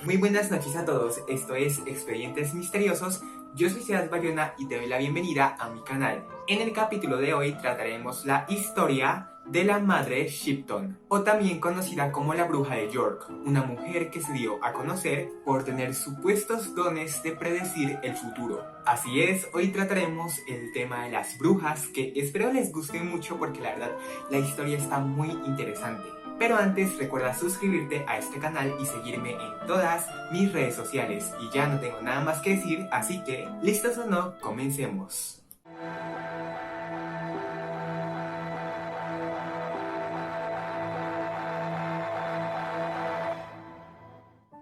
Muy buenas noches a todos, esto es Expedientes Misteriosos. Yo soy Sebas Bayona y te doy la bienvenida a mi canal. En el capítulo de hoy trataremos la historia de la madre Shipton, o también conocida como la bruja de York, una mujer que se dio a conocer por tener supuestos dones de predecir el futuro. Así es, hoy trataremos el tema de las brujas, que espero les guste mucho porque la verdad la historia está muy interesante. Pero antes recuerda suscribirte a este canal y seguirme en todas mis redes sociales. Y ya no tengo nada más que decir, así que, ¿listos o no? Comencemos.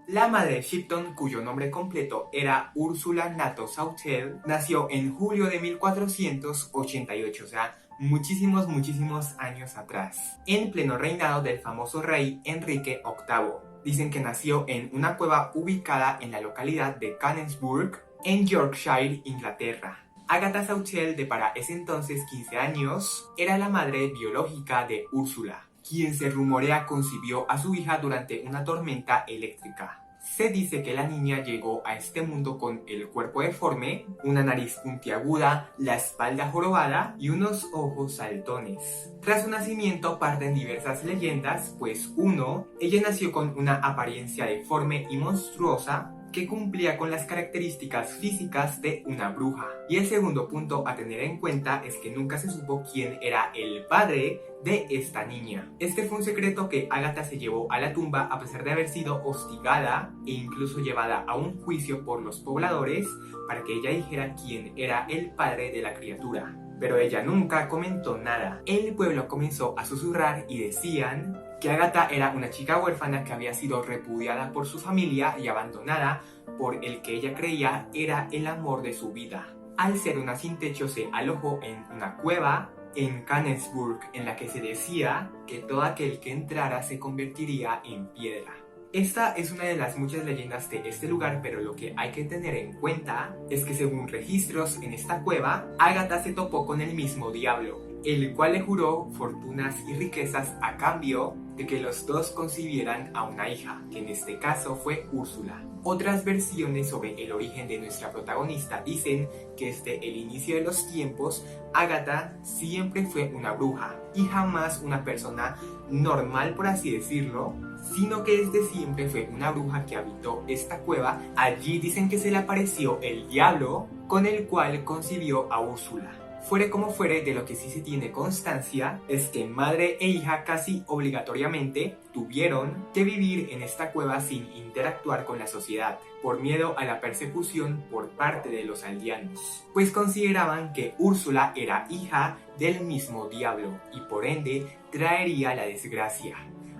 La madre de Shipton, cuyo nombre completo era Ursula Nato Sautel, nació en julio de 1488, o sea, muchísimos años atrás, en pleno reinado del famoso rey Enrique VIII. Dicen que nació en una cueva ubicada en la localidad de Cannesburgh, en Yorkshire, Inglaterra. Agatha Sautel, de para ese entonces 15 años, era la madre biológica de Úrsula, quien se rumorea concibió a su hija durante una tormenta eléctrica. Se dice que la niña llegó a este mundo con el cuerpo deforme, una nariz puntiaguda, la espalda jorobada y unos ojos saltones. Tras su nacimiento parten diversas leyendas, pues ella nació con una apariencia deforme y monstruosa, que cumplía con las características físicas de una bruja. Y el segundo punto a tener en cuenta es que nunca se supo quién era el padre de esta niña. Este fue un secreto que Agatha se llevó a la tumba a pesar de haber sido hostigada e incluso llevada a un juicio por los pobladores para que ella dijera quién era el padre de la criatura. Pero ella nunca comentó nada. El pueblo comenzó a susurrar y decían que Agatha era una chica huérfana que había sido repudiada por su familia y abandonada por el que ella creía era el amor de su vida. Al ser una sin techo se alojó en una cueva en Cannesburgh, en la que se decía que todo aquel que entrara se convertiría en piedra. Esta es una de las muchas leyendas de este lugar, pero lo que hay que tener en cuenta es que según registros en esta cueva, Agatha se topó con el mismo diablo, el cual le juró fortunas y riquezas a cambio de que los dos concibieran a una hija, que en este caso fue Úrsula. Otras versiones sobre el origen de nuestra protagonista dicen que desde el inicio de los tiempos, Agatha siempre fue una bruja y jamás una persona normal, por así decirlo, sino que desde siempre fue una bruja que habitó esta cueva. Allí dicen que se le apareció el diablo con el cual concibió a Úrsula. Fuere como fuere, de lo que sí se tiene constancia es que madre e hija casi obligatoriamente tuvieron que vivir en esta cueva sin interactuar con la sociedad, por miedo a la persecución por parte de los aldeanos, pues consideraban que Úrsula era hija del mismo diablo y por ende traería la desgracia.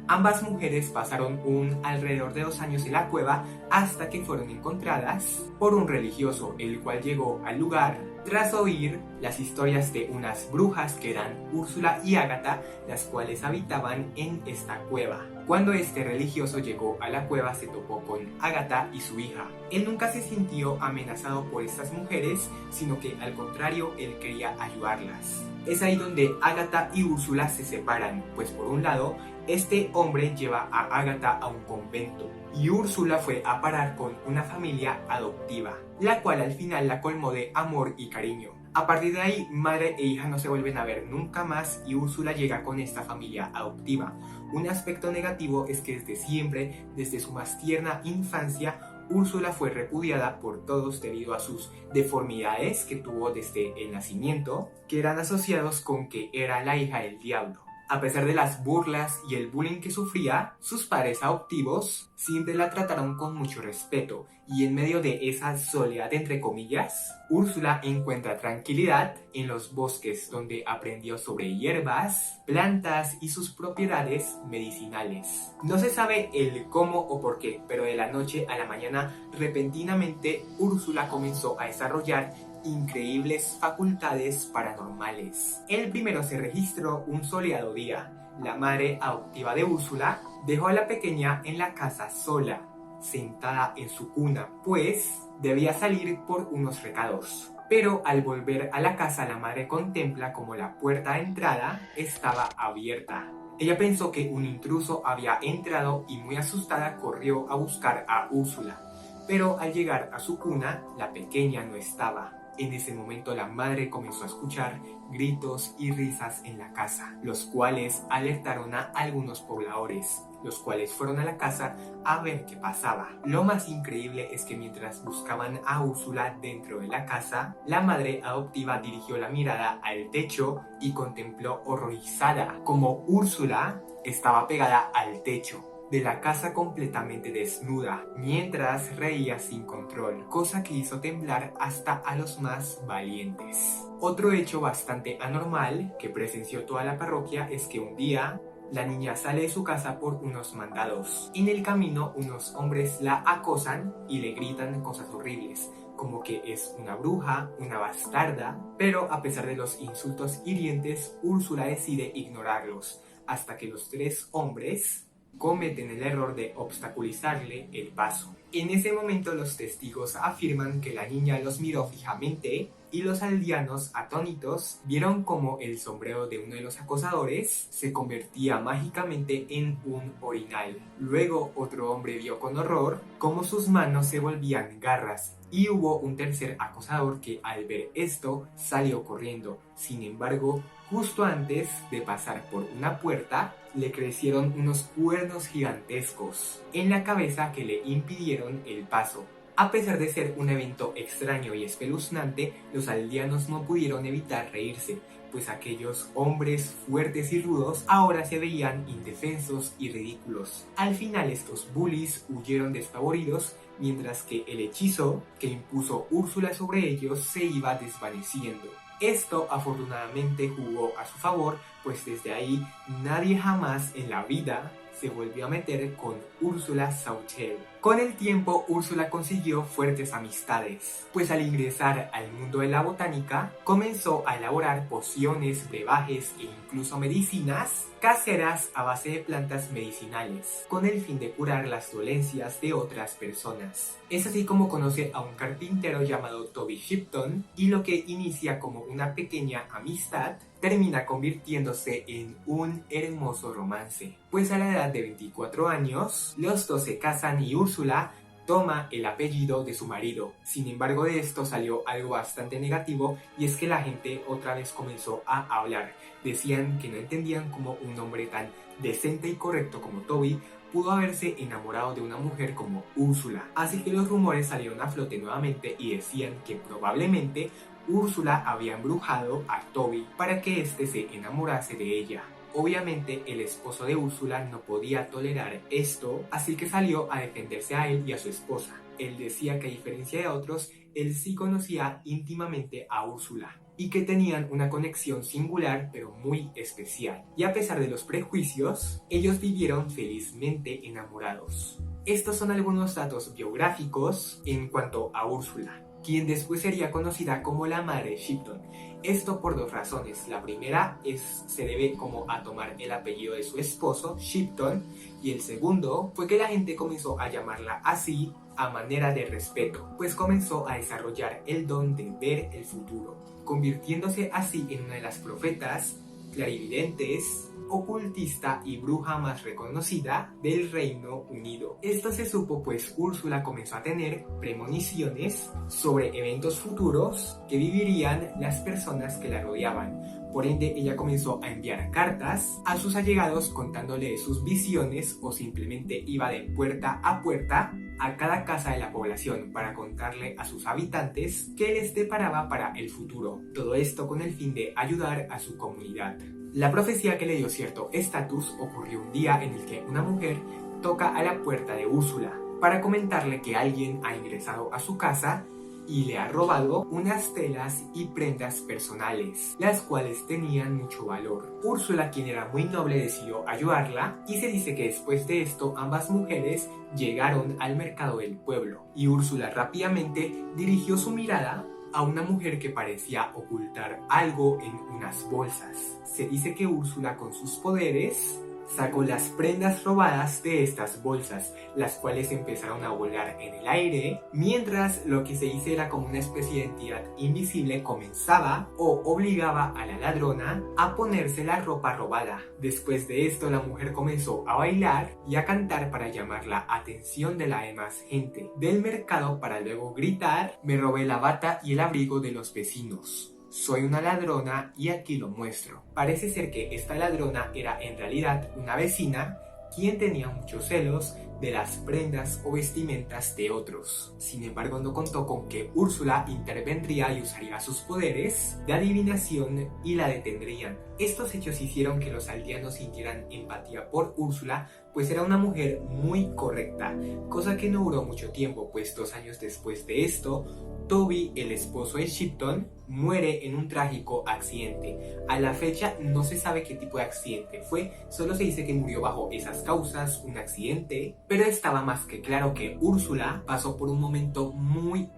Ambas mujeres pasaron alrededor de 2 años en la cueva hasta que fueron encontradas por un religioso, el cual llegó al lugar tras oír las historias de unas brujas que eran Úrsula y Agatha, las cuales habitaban en esta cueva. Cuando este religioso llegó a la cueva se topó con Agatha y su hija. Él nunca se sintió amenazado por estas mujeres, sino que al contrario, él quería ayudarlas. Es ahí donde Agatha y Úrsula se separan, pues por un lado, este hombre lleva a Agatha a un convento y Úrsula fue a parar con una familia adoptiva, la cual al final la colmó de amor y cariño. A partir de ahí, madre e hija no se vuelven a ver nunca más y Úrsula llega con esta familia adoptiva. Un aspecto negativo es que desde siempre, desde su más tierna infancia, Úrsula fue repudiada por todos debido a sus deformidades que tuvo desde el nacimiento, que eran asociados con que era la hija del diablo. A pesar de las burlas y el bullying que sufría, sus padres adoptivos siempre la trataron con mucho respeto y en medio de esa soledad entre comillas, Úrsula encuentra tranquilidad en los bosques donde aprendió sobre hierbas, plantas y sus propiedades medicinales. No se sabe el cómo o por qué, pero de la noche a la mañana repentinamente Úrsula comenzó a desarrollar increíbles facultades paranormales. El primero se registró un soleado día. La madre adoptiva de Úrsula dejó a la pequeña en la casa sola, sentada en su cuna, pues debía salir por unos recados. Pero al volver a la casa la madre contempla como la puerta de entrada estaba abierta. Ella pensó que un intruso había entrado y muy asustada corrió a buscar a Úrsula. Pero al llegar a su cuna, la pequeña no estaba. En ese momento la madre comenzó a escuchar gritos y risas en la casa, los cuales alertaron a algunos pobladores, los cuales fueron a la casa a ver qué pasaba. Lo más increíble es que mientras buscaban a Úrsula dentro de la casa, la madre adoptiva dirigió la mirada al techo y contempló horrorizada como Úrsula estaba pegada al techo de la casa completamente desnuda, mientras reía sin control, cosa que hizo temblar hasta a los más valientes. Otro hecho bastante anormal que presenció toda la parroquia es que un día la niña sale de su casa por unos mandados. En el camino unos hombres la acosan y le gritan cosas horribles, como que es una bruja, una bastarda, pero a pesar de los insultos hirientes, Úrsula decide ignorarlos, hasta que los tres hombres cometen el error de obstaculizarle el paso. En ese momento los testigos afirman que la niña los miró fijamente y los aldeanos, atónitos, vieron como el sombrero de uno de los acosadores se convertía mágicamente en un orinal. Luego otro hombre vio con horror cómo sus manos se volvían garras y hubo un tercer acosador que al ver esto salió corriendo. Sin embargo, justo antes de pasar por una puerta, le crecieron unos cuernos gigantescos en la cabeza que le impidieron el paso. A pesar de ser un evento extraño y espeluznante, los aldeanos no pudieron evitar reírse, pues aquellos hombres fuertes y rudos ahora se veían indefensos y ridículos. Al final estos bullies huyeron despavoridos, mientras que el hechizo que impuso Úrsula sobre ellos se iba desvaneciendo. Esto afortunadamente jugó a su favor, pues desde ahí nadie jamás en la vida se volvió a meter con Úrsula Sauchel. Con el tiempo, Úrsula consiguió fuertes amistades, pues al ingresar al mundo de la botánica, comenzó a elaborar pociones, brebajes e incluso medicinas caseras a base de plantas medicinales, con el fin de curar las dolencias de otras personas. Es así como conoce a un carpintero llamado Toby Shipton, y lo que inicia como una pequeña amistad termina convirtiéndose en un hermoso romance, pues a la edad de 24 años, los dos se casan y Úrsula toma el apellido de su marido. Sin embargo, de esto salió algo bastante negativo, y es que la gente otra vez comenzó a hablar. Decían que no entendían cómo un hombre tan decente y correcto como Toby pudo haberse enamorado de una mujer como Úrsula. Así que los rumores salieron a flote nuevamente y decían que probablemente Úrsula había embrujado a Toby para que éste se enamorase de ella. Obviamente el esposo de Úrsula no podía tolerar esto, así que salió a defenderse a él y a su esposa. Él decía que a diferencia de otros, él sí conocía íntimamente a Úrsula y que tenían una conexión singular pero muy especial. Y a pesar de los prejuicios, ellos vivieron felizmente enamorados. Estos son algunos datos biográficos en cuanto a Úrsula, quien después sería conocida como la madre Shipton. Esto por dos razones. La primera se debe como a tomar el apellido de su esposo, Shipton, y el segundo fue que la gente comenzó a llamarla así a manera de respeto, pues comenzó a desarrollar el don de ver el futuro, convirtiéndose así en una de las profetas, clarividentes, ocultista y bruja más reconocida del Reino Unido. Esto se supo pues Úrsula comenzó a tener premoniciones sobre eventos futuros que vivirían las personas que la rodeaban. Por ende, ella comenzó a enviar cartas a sus allegados contándole sus visiones, o simplemente iba de puerta a puerta a cada casa de la población para contarle a sus habitantes qué les deparaba para el futuro. Todo esto con el fin de ayudar a su comunidad. La profecía que le dio cierto estatus ocurrió un día en el que una mujer toca a la puerta de Úrsula para comentarle que alguien ha ingresado a su casa y le ha robado unas telas y prendas personales, las cuales tenían mucho valor. Úrsula, quien era muy noble, decidió ayudarla, y se dice que después de esto ambas mujeres llegaron al mercado del pueblo y Úrsula rápidamente dirigió su mirada a una mujer que parecía ocultar algo en unas bolsas. Se dice que Úrsula, con sus poderes, Sacó las prendas robadas de estas bolsas, las cuales empezaron a volar en el aire, mientras lo que se hizo era como una especie de entidad invisible comenzaba o obligaba a la ladrona a ponerse la ropa robada. Después de esto, la mujer comenzó a bailar y a cantar para llamar la atención de la demás gente del mercado, para luego gritar: me robé la bata y el abrigo de los vecinos. Soy una ladrona y aquí lo muestro. Parece ser que esta ladrona era en realidad una vecina quien tenía muchos celos de las prendas o vestimentas de otros. Sin embargo, no contó con que Úrsula intervendría y usaría sus poderes de adivinación y la detendrían. Estos hechos hicieron que los aldeanos sintieran empatía por Úrsula, pues era una mujer muy correcta, cosa que no duró mucho tiempo, pues 2 años después de esto, Toby, el esposo de Shipton, muere en un trágico accidente. A la fecha no se sabe qué tipo de accidente fue, solo se dice que murió bajo esas causas, un accidente, pero estaba más que claro que Úrsula pasó por un momento muy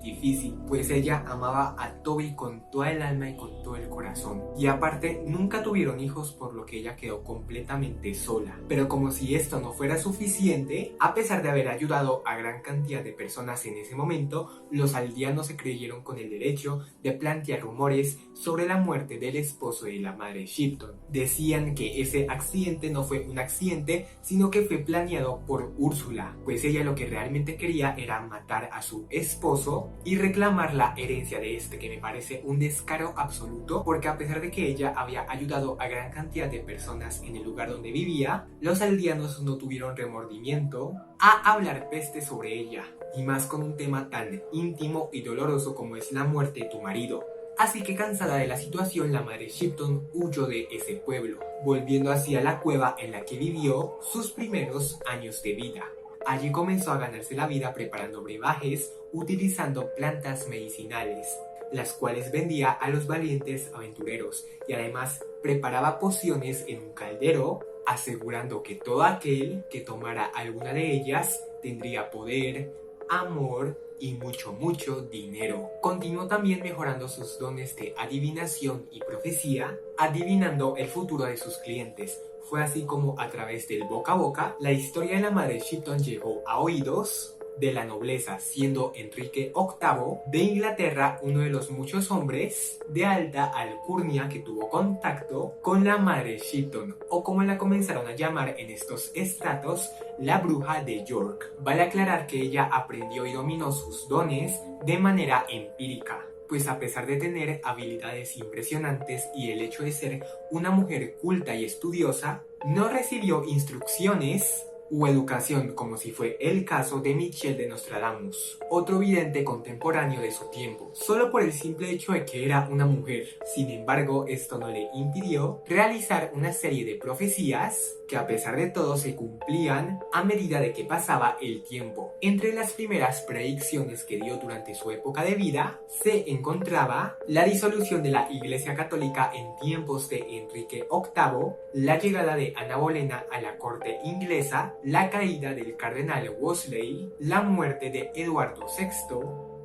difícil, pues ella amaba a Toby con toda el alma y con todo el corazón, y aparte nunca tuvieron hijos, por lo que ella quedó completamente sola. Pero como si esto no fuera suficiente, a pesar de haber ayudado a gran cantidad de personas en ese momento, los aldeanos se creyeron con el derecho de plantear rumores sobre la muerte del esposo de la madre Shipton. Decían que ese accidente no fue un accidente, sino que fue planeado por Úrsula, pues ella lo que realmente quería era matar a su esposo y reclamar la herencia de este, que me parece un descaro absoluto, porque a pesar de que ella había ayudado a gran cantidad de personas en el lugar donde vivía, los aldeanos no tuvieron remordimiento a hablar peste sobre ella, y más con un tema tan íntimo y doloroso como es la muerte de tu marido. Así que, cansada de la situación, la madre Shipton huyó de ese pueblo, volviendo hacia la cueva en la que vivió sus primeros años de vida. Allí comenzó a ganarse la vida preparando brebajes utilizando plantas medicinales, las cuales vendía a los valientes aventureros, y además preparaba pociones en un caldero, asegurando que todo aquel que tomara alguna de ellas tendría poder, amor y mucho dinero. Continuó también mejorando sus dones de adivinación y profecía, adivinando el futuro de sus clientes. Fue así como, a través del boca a boca, la historia de la madre Shipton llegó a oídos de la nobleza, siendo Enrique VIII de Inglaterra uno de los muchos hombres de alta alcurnia que tuvo contacto con la madre Shipton, o como la comenzaron a llamar en estos estratos, la bruja de York. Vale aclarar que ella aprendió y dominó sus dones de manera empírica, pues a pesar de tener habilidades impresionantes y el hecho de ser una mujer culta y estudiosa, no recibió instrucciones o educación, como si fue el caso de Michel de Nostradamus, otro vidente contemporáneo de su tiempo, solo por el simple hecho de que era una mujer. Sin embargo, esto no le impidió realizar una serie de profecías que, a pesar de todo, se cumplían a medida de que pasaba el tiempo. Entre las primeras predicciones que dio durante su época de vida se encontraba la disolución de la Iglesia Católica en tiempos de Enrique VIII, la llegada de Ana Bolena a la corte inglesa, la caída del cardenal Wolsey, la muerte de Eduardo VI,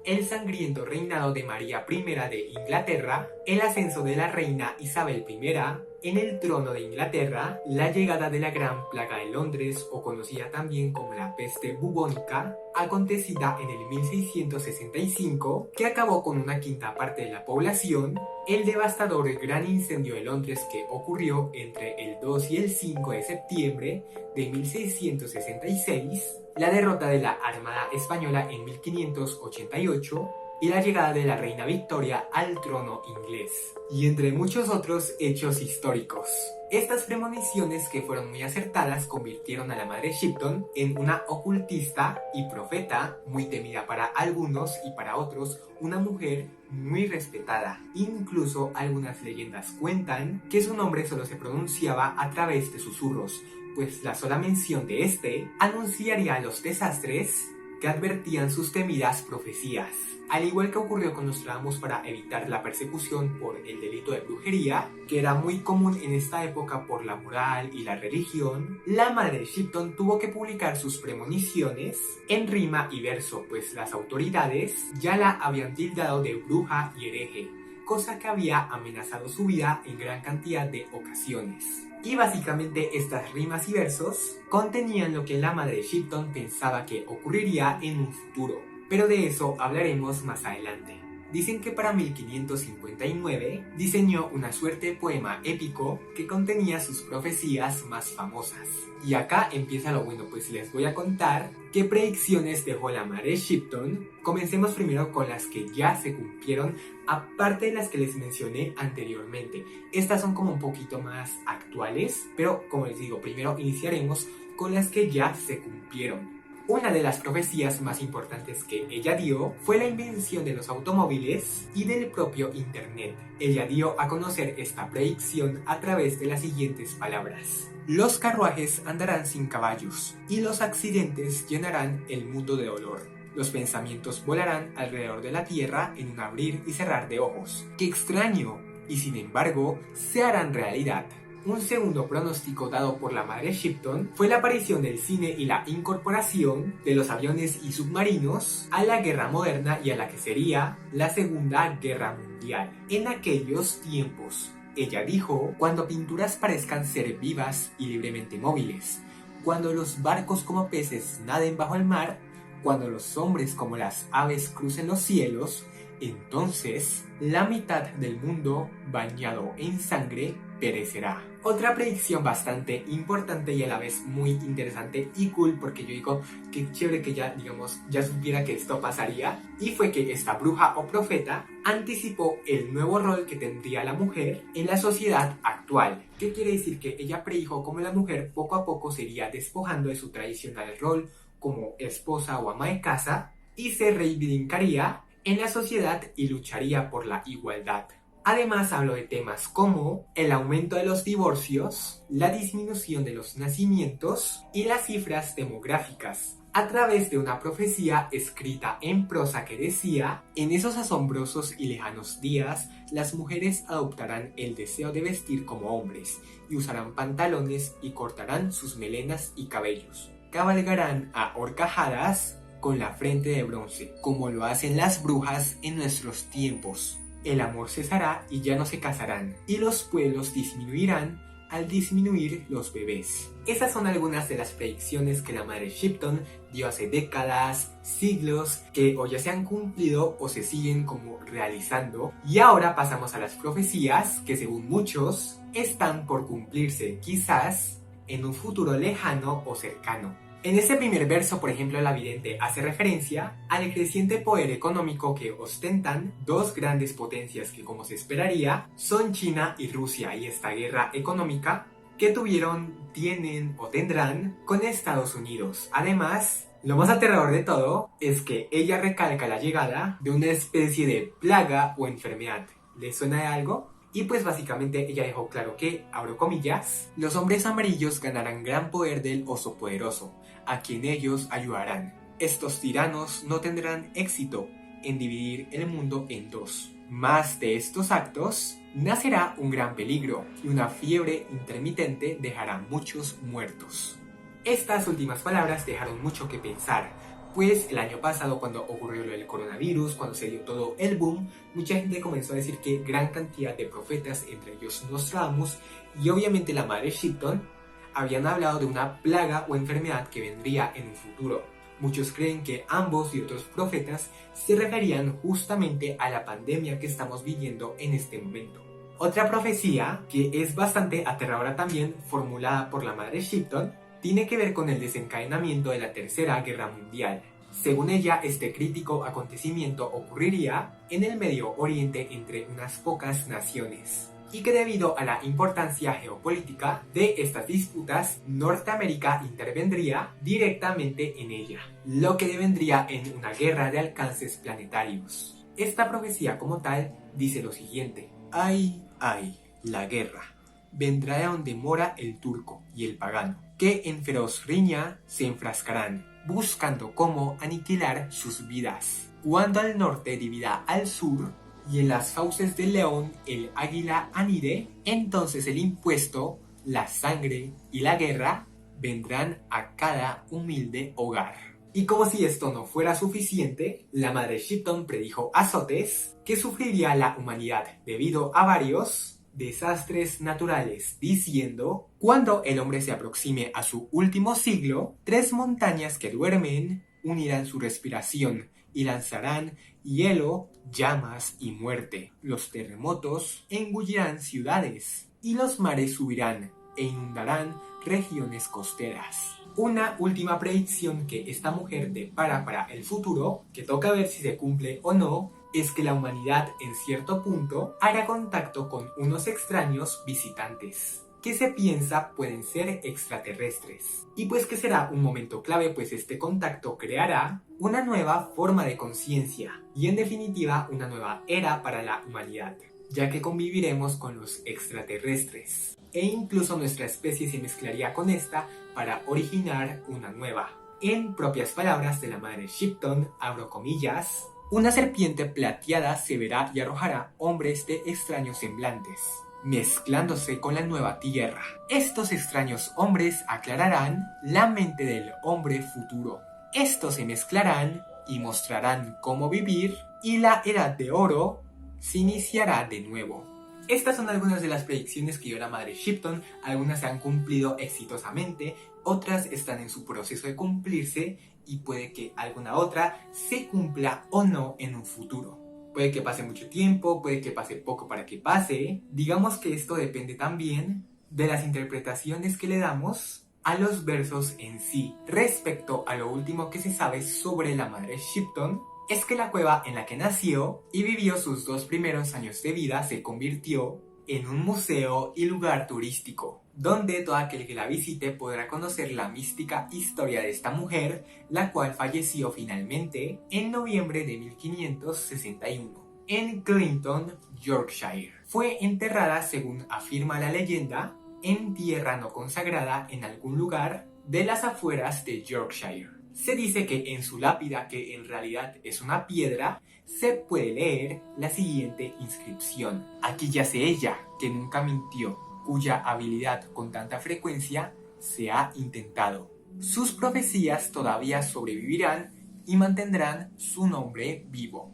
el sangriento reinado de María I de Inglaterra, el ascenso de la reina Isabel I en el trono de Inglaterra, la llegada de la Gran Plaga de Londres, o conocida también como la peste bubónica, acontecida en el 1665, que acabó con una quinta parte de la población, el devastador Gran Incendio de Londres que ocurrió entre el 2 y el 5 de septiembre de 1666, la derrota de la Armada Española en 1588, y la llegada de la reina Victoria al trono inglés, y entre muchos otros hechos históricos. Estas premoniciones, que fueron muy acertadas, convirtieron a la madre Shipton en una ocultista y profeta muy temida para algunos, y para otros una mujer muy respetada. Incluso algunas leyendas cuentan que su nombre solo se pronunciaba a través de susurros, pues la sola mención de este anunciaría los desastres que advertían sus temidas profecías. Al igual que ocurrió con Nostradamus para evitar la persecución por el delito de brujería, que era muy común en esta época por la moral y la religión, la madre Shipton tuvo que publicar sus premoniciones en rima y verso, pues las autoridades ya la habían tildado de bruja y hereje, cosa que había amenazado su vida en gran cantidad de ocasiones. Y básicamente estas rimas y versos contenían lo que la madre Shipton pensaba que ocurriría en un futuro, pero de eso hablaremos más adelante. Dicen que para 1559 diseñó una suerte de poema épico que contenía sus profecías más famosas. Y acá empieza lo bueno, pues les voy a contar qué predicciones dejó la madre Shipton. Comencemos primero con las que ya se cumplieron, aparte de las que les mencioné anteriormente. Estas son como un poquito más actuales, pero como les digo, primero iniciaremos con las que ya se cumplieron. Una de las profecías más importantes que ella dio fue la invención de los automóviles y del propio Internet. Ella dio a conocer esta predicción a través de las siguientes palabras: los carruajes andarán sin caballos y los accidentes llenarán el mundo de dolor. Los pensamientos volarán alrededor de la tierra en un abrir y cerrar de ojos. ¡Qué extraño! Y sin embargo, se harán realidad. Un segundo pronóstico dado por la madre Shipton fue la aparición del cine y la incorporación de los aviones y submarinos a la guerra moderna y a la que sería la Segunda Guerra Mundial. En aquellos tiempos, ella dijo, cuando pinturas parezcan ser vivas y libremente móviles, cuando los barcos como peces naden bajo el mar, cuando los hombres como las aves crucen los cielos, entonces la mitad del mundo bañado en sangre perecerá. Otra predicción bastante importante y a la vez muy interesante y cool, porque yo digo que chévere que ya, digamos, ya supiera que esto pasaría, y fue que esta bruja o profeta anticipó el nuevo rol que tendría la mujer en la sociedad actual. ¿Qué quiere decir? Que ella predijo cómo la mujer poco a poco se iría despojando de su tradicional rol como esposa o ama de casa y se reivindicaría en la sociedad y lucharía por la igualdad. Además habló de temas como el aumento de los divorcios, la disminución de los nacimientos y las cifras demográficas, a través de una profecía escrita en prosa que decía: en esos asombrosos y lejanos días, las mujeres adoptarán el deseo de vestir como hombres y usarán pantalones y cortarán sus melenas y cabellos. Cabalgarán a horcajadas con la frente de bronce, como lo hacen las brujas en nuestros tiempos. El amor cesará y ya no se casarán, y los pueblos disminuirán al disminuir los bebés. Esas son algunas de las predicciones que la madre Shipton dio hace décadas, siglos, que o ya se han cumplido o se siguen como realizando. Y ahora pasamos a las profecías que, según muchos, están por cumplirse, quizás en un futuro lejano o cercano. En este primer verso, por ejemplo, la vidente hace referencia al creciente poder económico que ostentan dos grandes potencias que, como se esperaría, son China y Rusia, y esta guerra económica que tuvieron, tienen o tendrán con Estados Unidos. Además, lo más aterrador de todo es que ella recalca la llegada de una especie de plaga o enfermedad. ¿Les suena de algo? Y pues básicamente ella dejó claro que, abro comillas, los hombres amarillos ganarán gran poder del oso poderoso, a quien ellos ayudarán. Estos tiranos no tendrán éxito en dividir el mundo en dos. Más de estos actos, nacerá un gran peligro y una fiebre intermitente dejará muchos muertos. Estas últimas palabras dejaron mucho que pensar, pues el año pasado, cuando ocurrió lo del coronavirus, cuando se dio todo el boom, mucha gente comenzó a decir que gran cantidad de profetas, entre ellos Nostradamus y obviamente la madre Shipton, habían hablado de una plaga o enfermedad que vendría en un futuro. Muchos creen que ambos y otros profetas se referían justamente a la pandemia que estamos viviendo en este momento. Otra profecía, que es bastante aterradora también, formulada por la madre Shipton, tiene que ver con el desencadenamiento de la Tercera Guerra Mundial. Según ella, este crítico acontecimiento ocurriría en el Medio Oriente entre unas pocas naciones, y que debido a la importancia geopolítica de estas disputas, Norteamérica intervendría directamente en ella, lo que devendría en una guerra de alcances planetarios. Esta profecía como tal dice lo siguiente: ay, ay, la guerra vendrá de donde mora el turco y el pagano, que en feroz riña se enfrascarán, buscando cómo aniquilar sus vidas. Cuando al norte divida al sur, y en las fauces del león el águila anide, entonces el impuesto, la sangre y la guerra vendrán a cada humilde hogar. Y como si esto no fuera suficiente, la madre Shipton predijo azotes que sufriría la humanidad debido a varios desastres naturales, diciendo: cuando el hombre se aproxime a su último siglo, 3 montañas que duermen unirán su respiración y lanzarán hielo, llamas y muerte. Los terremotos engullirán ciudades y los mares subirán e inundarán regiones costeras. Una última predicción que esta mujer depara para el futuro, que toca ver si se cumple o no, es que la humanidad en cierto punto hará contacto con unos extraños visitantes, que se piensa pueden ser extraterrestres. Y pues que será un momento clave, pues este contacto creará una nueva forma de conciencia y en definitiva una nueva era para la humanidad, ya que conviviremos con los extraterrestres. E incluso nuestra especie se mezclaría con esta para originar una nueva. En propias palabras de la madre Shipton, abro comillas, una serpiente plateada se verá y arrojará hombres de extraños semblantes, mezclándose con la nueva tierra. Estos extraños hombres aclararán la mente del hombre futuro. Estos se mezclarán y mostrarán cómo vivir y la edad de oro se iniciará de nuevo. Estas son algunas de las predicciones que dio la madre Shipton. Algunas se han cumplido exitosamente, otras están en su proceso de cumplirse y puede que alguna otra se cumpla o no en un futuro. Puede que pase mucho tiempo, puede que pase poco para que pase. Digamos que esto depende también de las interpretaciones que le damos a los versos en sí. Respecto a lo último que se sabe sobre la madre Shipton, es que la cueva en la que nació y vivió sus 2 primeros años de vida se convirtió en un museo y lugar turístico, donde todo aquel que la visite podrá conocer la mística historia de esta mujer, la cual falleció finalmente en noviembre de 1561, en Clinton, Yorkshire. Fue enterrada, según afirma la leyenda, en tierra no consagrada en algún lugar de las afueras de Yorkshire. Se dice que en su lápida, que en realidad es una piedra, se puede leer la siguiente inscripción: aquí yace ella, que nunca mintió, cuya habilidad con tanta frecuencia se ha intentado. Sus profecías todavía sobrevivirán y mantendrán su nombre vivo.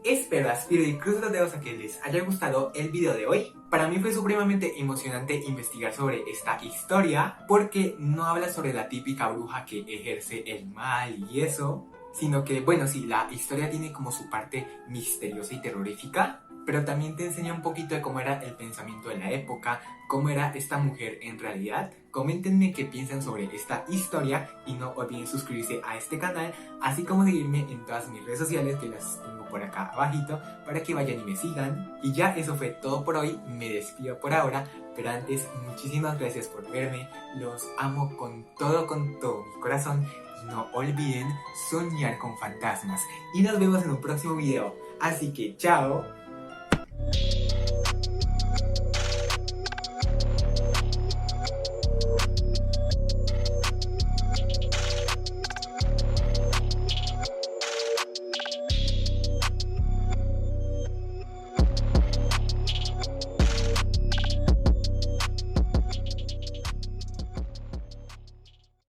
Espero, aspiro y cruzo los dedos a que les haya gustado el video de hoy. Para mí fue supremamente emocionante investigar sobre esta historia, porque no habla sobre la típica bruja que ejerce el mal y eso, sino que, bueno, sí, la historia tiene como su parte misteriosa y terrorífica, pero también te enseña un poquito de cómo era el pensamiento de la época, cómo era esta mujer en realidad. Coméntenme qué piensan sobre esta historia y no olviden suscribirse a este canal, así como seguirme en todas mis redes sociales, que las tengo por acá abajito, para que vayan y me sigan. Y ya eso fue todo por hoy, me despido por ahora, pero antes muchísimas gracias por verme, los amo con todo mi corazón. No olviden soñar con fantasmas y nos vemos en un próximo video. Así que chao.